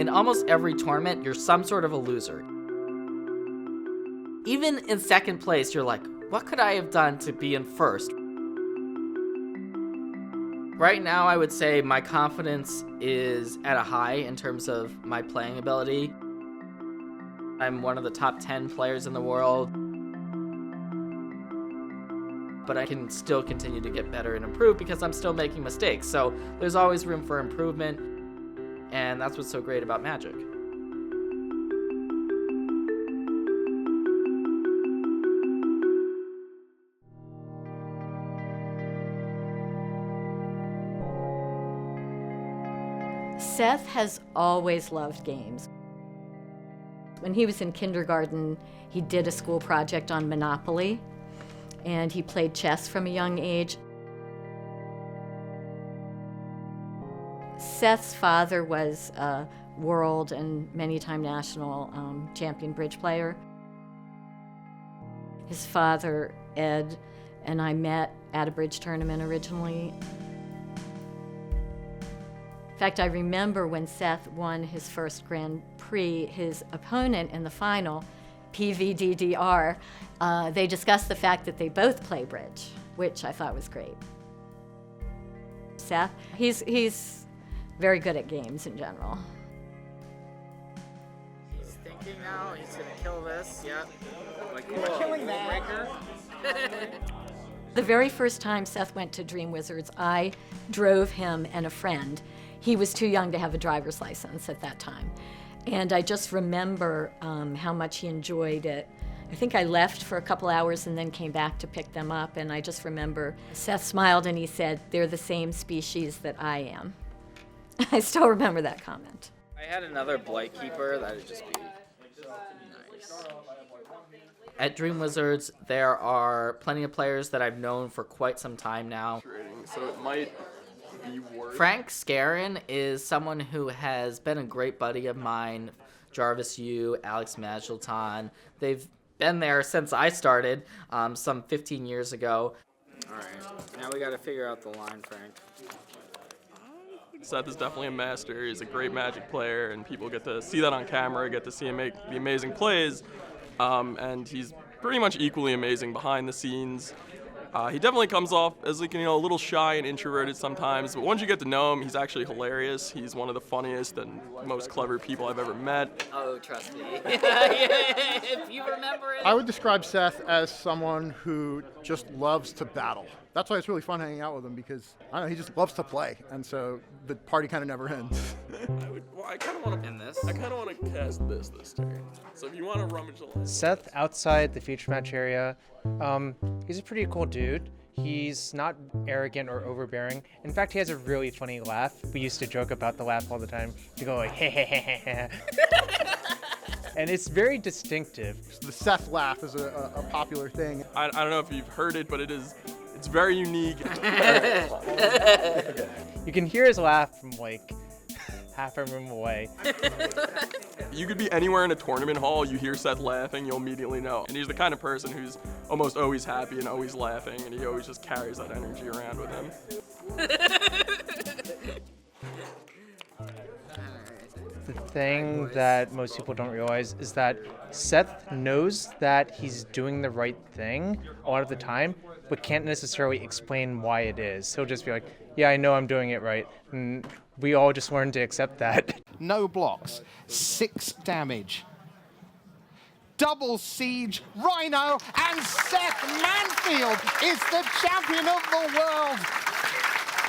In almost every tournament, you're some sort of a loser. Even in second place, you're like, what could I have done to be in first? Right now, I would say my confidence is at a high in terms of my playing ability. I'm one of the top 10 players in the world, but I can still continue to get better and improve because I'm still making mistakes. So there's always room for improvement, and that's what's so great about Magic. Seth has always loved games. When he was in kindergarten, he did a school project on Monopoly, and he played chess from a young age. Seth's father was a world and many-time national champion bridge player. His father, Ed, and I met at a bridge tournament originally. In fact, I remember when Seth won his first Grand Prix, his opponent in the final, PVDDR, they discussed the fact that they both play bridge, which I thought was great. Seth, he's very good at games in general. He's thinking now, he's gonna kill this, yep. Like, cool. We're killing that. The very first time Seth went to Dream Wizards, I drove him and a friend. He was too young to have a driver's license at that time. And I just remember how much he enjoyed it. I think I left for a couple hours and then came back to pick them up, and I just remember Seth smiled and he said, "They're the same species that I am." I still remember that comment. I had another Blight Keeper, that would just be nice. At Dream Wizards, there are plenty of players that I've known for quite some time now. So it might be worth. Frank Scarron is someone who has been a great buddy of mine. Jarvis Yu, Alex Magilton, they've been there since I started, some 15 years ago. All right, now we got to figure out the line, Frank. Seth is definitely a master. He's a great Magic player, and people get to see that on camera, get to see him make the amazing plays. And he's pretty much equally amazing behind the scenes. He definitely comes off as like, a little shy and introverted sometimes, but once you get to know him, he's actually hilarious. He's one of the funniest and most clever people I've ever met. Oh, trust me. If you remember it. I would describe Seth as someone who just loves to battle. That's why it's really fun hanging out with him, because I don't know, he just loves to play, and so the party kind of never ends. I kind of want to In this? I kind of want to cast this turn. So if you want to rummage the line. Seth, outside the feature match area, he's a pretty cool dude. He's not arrogant or overbearing. In fact, he has a really funny laugh. We used to joke about the laugh all the time. You go like, hey, hey, hey, hey, hey. And it's very distinctive. The Seth laugh is a popular thing. I don't know if you've heard it, but it's very unique. You can hear his laugh from like half a room away. You could be anywhere in a tournament hall, you hear Seth laughing, you'll immediately know. And he's the kind of person who's almost always happy and always laughing, and he always just carries that energy around with him. The thing that most people don't realize is that Seth knows that he's doing the right thing a lot of the time, but can't necessarily explain why it is. He'll just be like, yeah, I know I'm doing it right. And we all just learn to accept that. No blocks, 6 damage. Double siege, Rhino, and Seth Manfield is the champion of the world.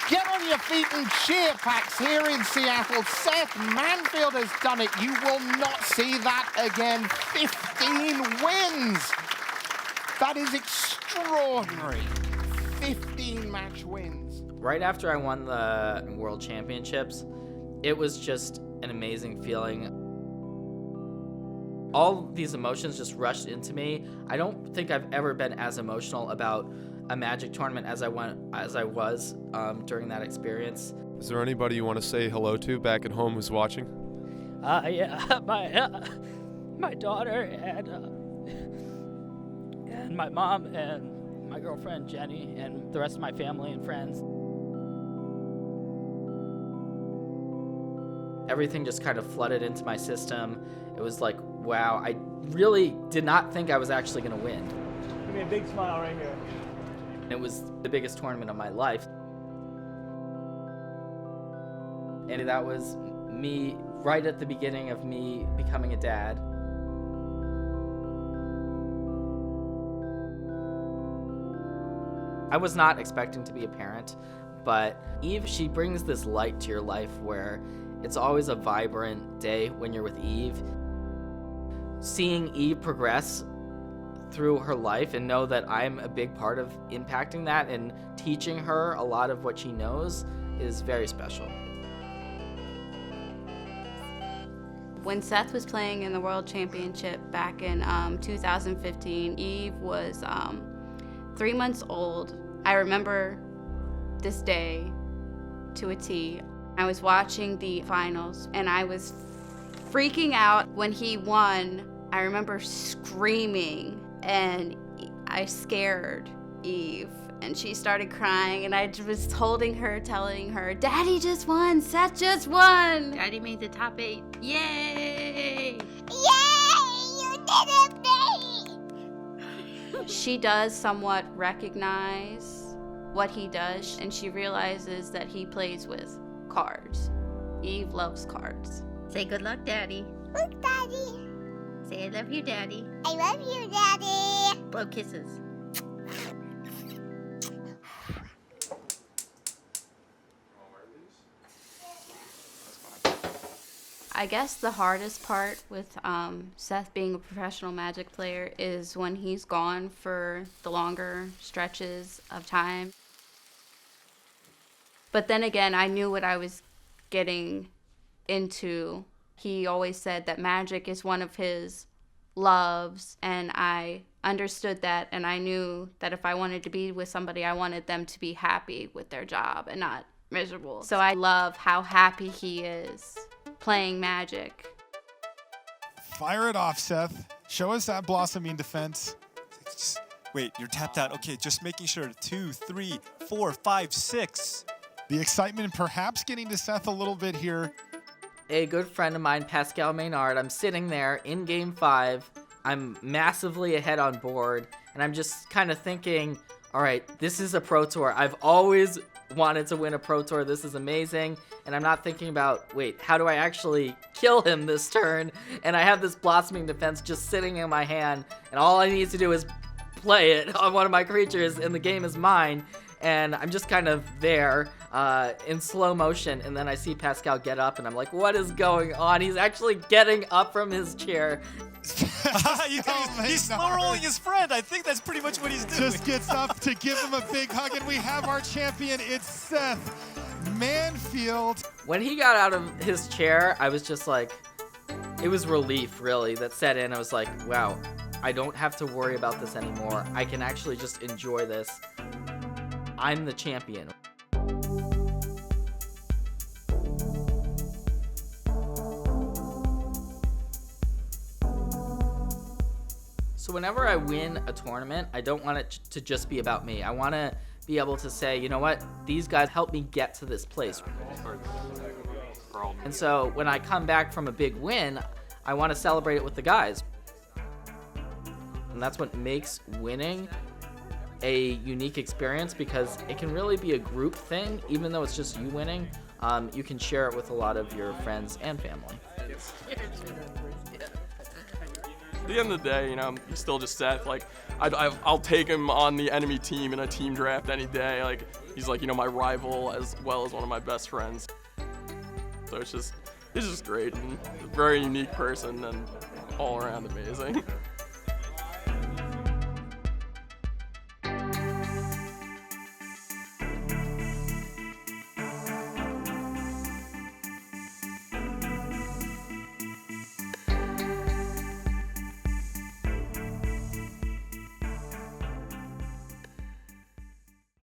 Get on your feet and cheer, PAX, here in Seattle. Seth Manfield has done it. You will not see that again. 15 wins. That is extraordinary. 15 match wins. Right after I won the World Championships, it was just an amazing feeling. All these emotions just rushed into me. I don't think I've ever been as emotional about a Magic tournament as I was during that experience. Is there anybody you want to say hello to back at home who's watching? Yeah, my daughter and my mom and my girlfriend Jenny and the rest of my family and friends. everything just kind of flooded into my system. It was like, wow, I really did not think I was actually going to win. Give me a big smile right here. It was the biggest tournament of my life. And that was me right at the beginning of me becoming a dad. I was not expecting to be a parent, but Eve, she brings this light to your life where it's always a vibrant day when you're with Eve. Seeing Eve progress through her life and know that I'm a big part of impacting that and teaching her a lot of what she knows is very special. When Seth was playing in the World Championship back in 2015, Eve was 3 months old. I remember this day to a T. I was watching the finals and I was freaking out when he won. I remember screaming and I scared Eve and she started crying and I was holding her, telling her, Daddy just won, Seth just won. Daddy made the top 8. Yay! Yay! You did it, baby! She does somewhat recognize what he does and she realizes that he plays with cards. Eve loves cards. Say good luck, Daddy. Look, Daddy. Say I love you, Daddy. I love you, Daddy. Blow kisses. I guess the hardest part with Seth being a professional Magic player is when he's gone for the longer stretches of time. But then again, I knew what I was getting into. He always said that Magic is one of his loves, and I understood that, and I knew that if I wanted to be with somebody, I wanted them to be happy with their job and not miserable. So I love how happy he is playing Magic. Fire it off, Seth. Show us that blossoming defense. Wait, you're tapped out. Okay, just making sure. 2, 3, 4, 5, 6. The excitement perhaps getting to Seth a little bit here. A good friend of mine, Pascal Maynard, I'm sitting there in game 5. I'm massively ahead on board, and I'm just kind of thinking, all right, this is a Pro Tour. I've always wanted to win a Pro Tour. This is amazing. And I'm not thinking about, wait, how do I actually kill him this turn? And I have this blossoming defense just sitting in my hand, and all I need to do is play it on one of my creatures, and the game is mine. And I'm just kind of there in slow motion, and then I see Pascal get up, and I'm like, what is going on? He's actually getting up from his chair. He's slow rolling his friend. I think that's pretty much what he's doing. Just gets up to give him a big hug, and we have our champion. It's Seth Manfield. When he got out of his chair, I was just like, it was relief, really, that set in. I was like, wow, I don't have to worry about this anymore. I can actually just enjoy this. I'm the champion. So whenever I win a tournament, I don't want it to just be about me. I want to be able to say, you know what, these guys helped me get to this place. And so when I come back from a big win, I want to celebrate it with the guys. And that's what makes winning a unique experience, because it can really be a group thing. Even though it's just you winning, you can share it with a lot of your friends and family. At the end of the day, you know, he's still just Seth. Like, I'll take him on the enemy team in a team draft any day. Like, he's like, you know, my rival as well as one of my best friends. So he's just great and a very unique person and all around amazing.